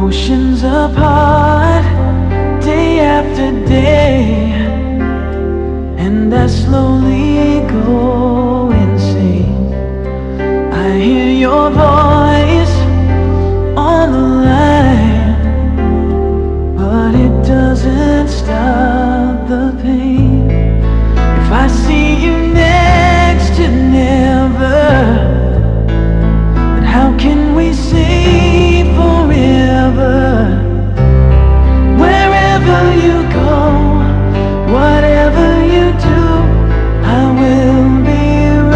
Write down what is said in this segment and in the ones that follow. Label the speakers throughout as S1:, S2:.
S1: Oceans apart, day after day, and I slowly go insane. I hear your voice on the line, but it doesn't stop the pain. If I see you next to never, then how can we say forever? Wherever you go, whatever you do, I will be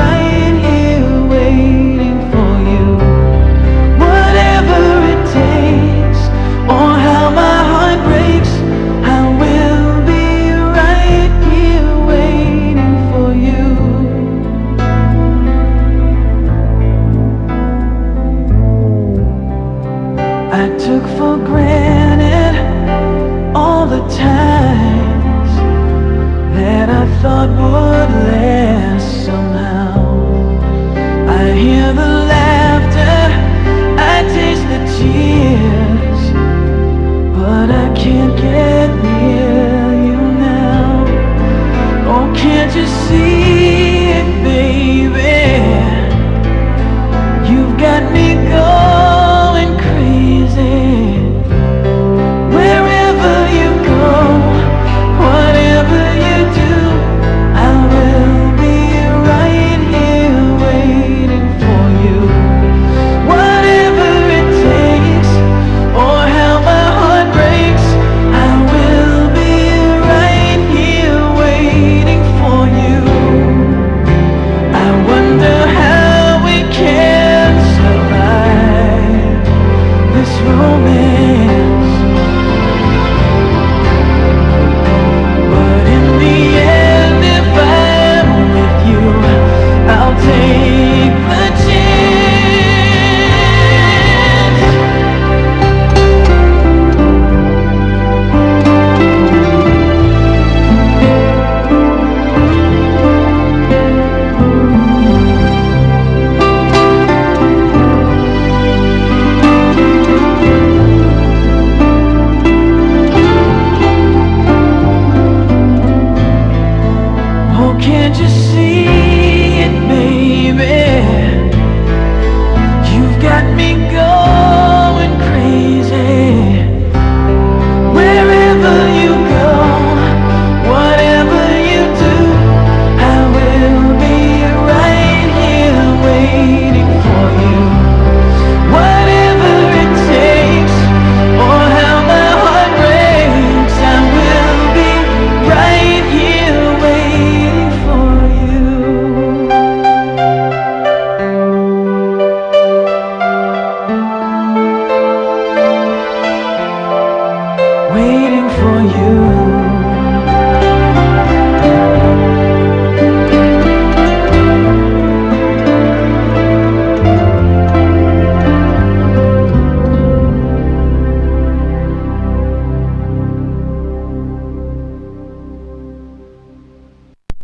S1: right here waiting for you. Whatever it takes, or how my heart breaks, I will be right here waiting for you. I took for granted all the times that I thought would last somehow. I hear the laughter, I taste the tears, but I can't get near you now. Oh, can't you see it, baby? You've got me going crazy. Wherever you go, whatever you do, I will be right here waiting for you. Whatever it takes, or how my heart breaks, I will be right here waiting for you. I wonder how we can survive this romance, but in the end, if I'm with you, I'll take the chance. Oh, can't you see it, baby? You've got me going crazy. Wherever you go, whatever you do, I will be right here waiting for you. Whatever it takes, or how my heart breaks, I will be right here waiting for you. Waiting for you.